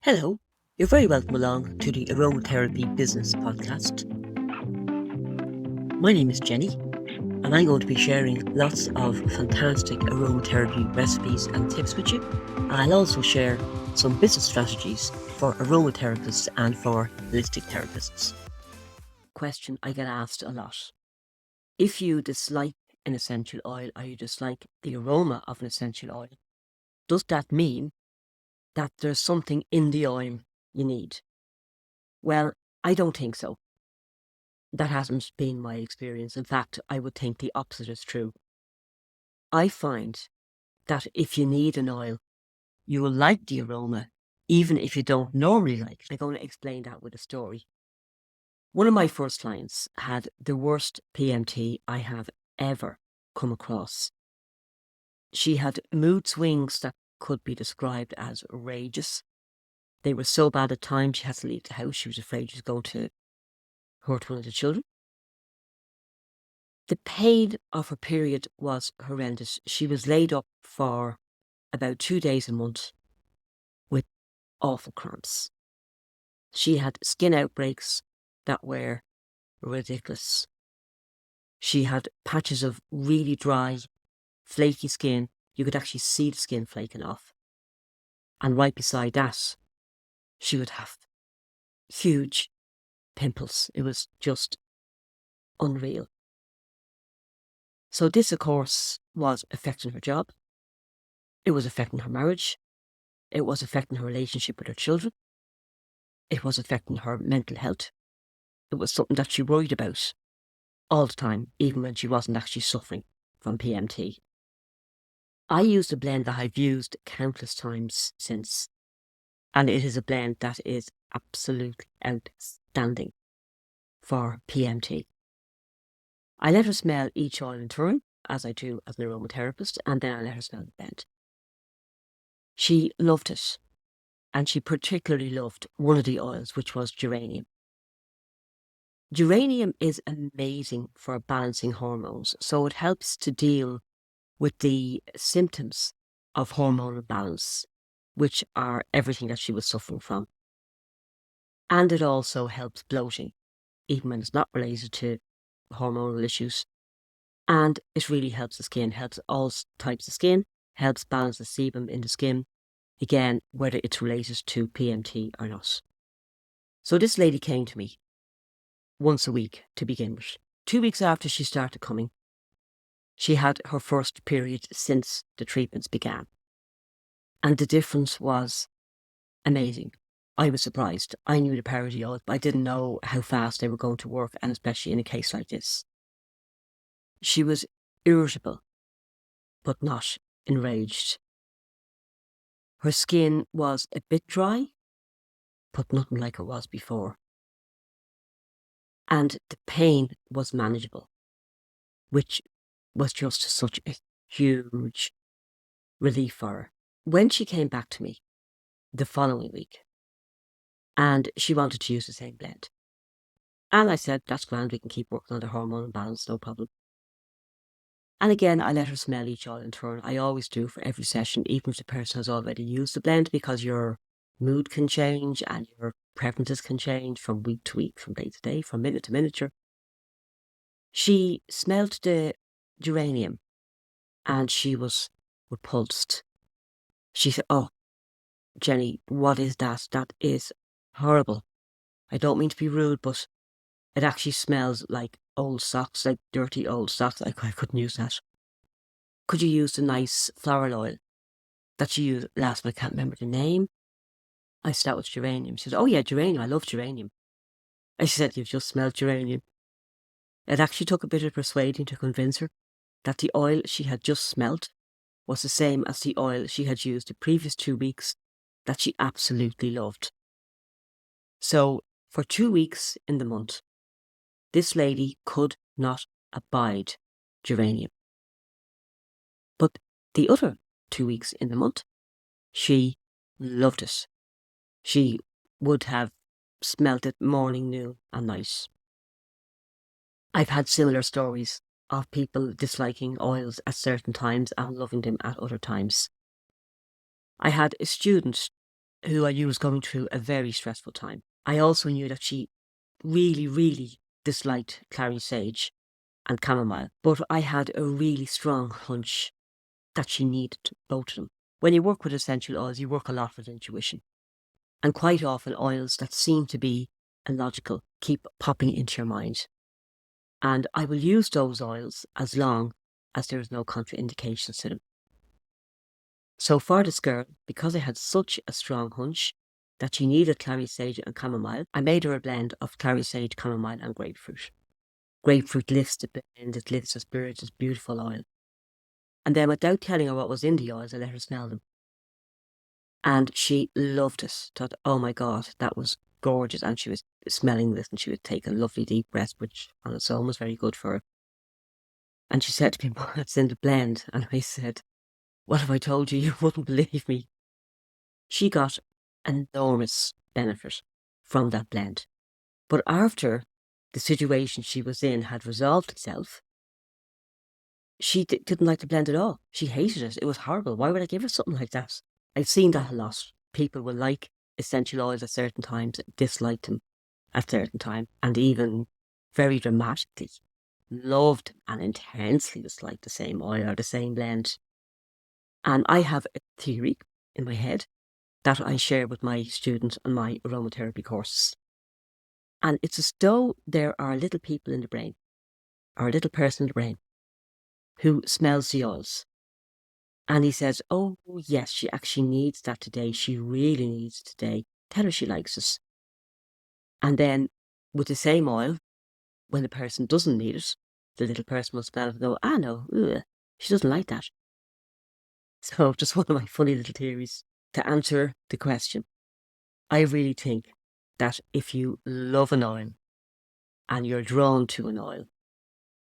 Hello, you're very welcome along to the Aromatherapy Business Podcast. My name is Jenny, and I'm going to be sharing lots of fantastic aromatherapy recipes and tips with you. And I'll also share some business strategies for aromatherapists and for holistic therapists. Question I get asked a lot. If you dislike an essential oil or you dislike the aroma of an essential oil, does that mean that there's something in the oil you need? Well, I don't think so. That hasn't been my experience. In fact, I would think the opposite is true. I find that if you need an oil, you will like the aroma, even if you don't normally like it. I'm going to explain that with a story. One of my first clients had the worst PMT I have ever come across. She had mood swings that could be described as rageous. They were so bad at times she had to leave the house. She was afraid she was going to hurt one of the children. The pain of her period was horrendous. She was laid up for about 2 days a month with awful cramps. She had skin outbreaks that were ridiculous. She had patches of really dry, flaky skin. You could actually see the skin flaking off. And right beside that, she would have huge pimples. It was just unreal. So this, of course, was affecting her job. It was affecting her marriage. It was affecting her relationship with her children. It was affecting her mental health. It was something that she worried about all the time, even when she wasn't actually suffering from PMT. I used a blend that I've used countless times since, and it is a blend that is absolutely outstanding for PMT. I let her smell each oil in turn, as I do as an aromatherapist, and then I let her smell the blend. She loved it, and she particularly loved one of the oils, which was geranium. Geranium is amazing for balancing hormones, so it helps to deal with the symptoms of hormonal imbalance, which are everything that she was suffering from. And it also helps bloating, even when it's not related to hormonal issues. And it really helps the skin, helps all types of skin, helps balance the sebum in the skin, again, whether it's related to PMT or not. So this lady came to me once a week to begin with. 2 weeks after she started coming, she had her first period since the treatments began. And the difference was amazing. I was surprised. I knew the power of the oils, but I didn't know how fast they were going to work, and especially in a case like this. She was irritable, but not enraged. Her skin was a bit dry, but nothing like it was before. And the pain was manageable, which was just such a huge relief for her. When she came back to me the following week, and she wanted to use the same blend, and I said, that's grand, we can keep working on the hormone imbalance, no problem. And again, I let her smell each oil in turn. I always do for every session, even if the person has already used the blend, because your mood can change and your preferences can change from week to week, from day to day, from minute to miniature. She smelled the geranium and she was repulsed. She said, oh, Jenny, what is that? That is horrible. I don't mean to be rude, but it actually smells like old socks, like dirty old socks. I couldn't use that. Could you use the nice floral oil that you used last, but I can't remember the name? I said that was geranium. She said, oh yeah, geranium, I love geranium. I said, you've just smelled geranium. It actually took a bit of persuading to convince her that the oil she had just smelt was the same as the oil she had used the previous 2 weeks that she absolutely loved. So for 2 weeks in the month, this lady could not abide geranium. But the other 2 weeks in the month, she loved it. She would have smelt it morning, noon and night. I've had similar stories of people disliking oils at certain times and loving them at other times. I had a student who I knew was going through a very stressful time. I also knew that she really, really disliked clary sage and chamomile, but I had a really strong hunch that she needed both of them. When you work with essential oils, you work a lot with intuition. And quite often oils that seem to be illogical keep popping into your mind. And I will use those oils as long as there is no contraindications to them. So for this girl, because I had such a strong hunch that she needed clary sage and chamomile, I made her a blend of clary sage, chamomile and grapefruit. Grapefruit lifts the blend, it lifts the spirit, it's beautiful oil. And then without telling her what was in the oils, I let her smell them. And she loved it, thought, oh my God, that was gorgeous. And she was smelling this and she would take a lovely deep breath, which on its own was very good for her. And she said to me, what's in the blend? And I said, what if I told you? You wouldn't believe me. She got an enormous benefit from that blend. But after the situation she was in had resolved itself, she didn't like the blend at all. She hated it. It was horrible. Why would I give her something like that? I've seen that a lot. People will like essential oils at certain times, dislike them at certain times, and even very dramatically loved and intensely disliked the same oil or the same blend. And I have a theory in my head that I share with my students on my aromatherapy courses. And it's as though there are little people in the brain, or a little person in the brain, who smells the oils. And he says, oh, yes, she actually needs that today. She really needs it today. Tell her she likes it. And then with the same oil, when the person doesn't need it, the little person will smell it and go, no, she doesn't like that. So just one of my funny little theories. To answer the question, I really think that if you love an oil and you're drawn to an oil,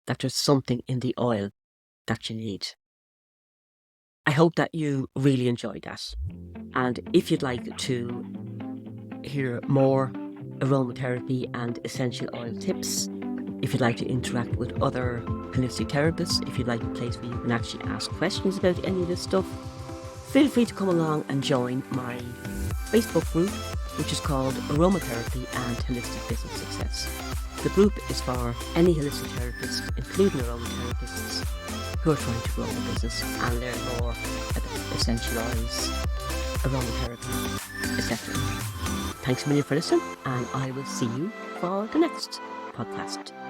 that there's something in the oil that you need. I hope that you really enjoyed that. And if you'd like to hear more aromatherapy and essential oil tips, if you'd like to interact with other holistic therapists, if you'd like a place where you can actually ask questions about any of this stuff, feel free to come along and join my Facebook group, which is called Aromatherapy and Holistic Business Success. The group is for any holistic therapist, including aromatherapists, who are trying to grow their business and learn more about essential oils, aromatherapy, etc. Thanks a million for listening, and I will see you for the next podcast.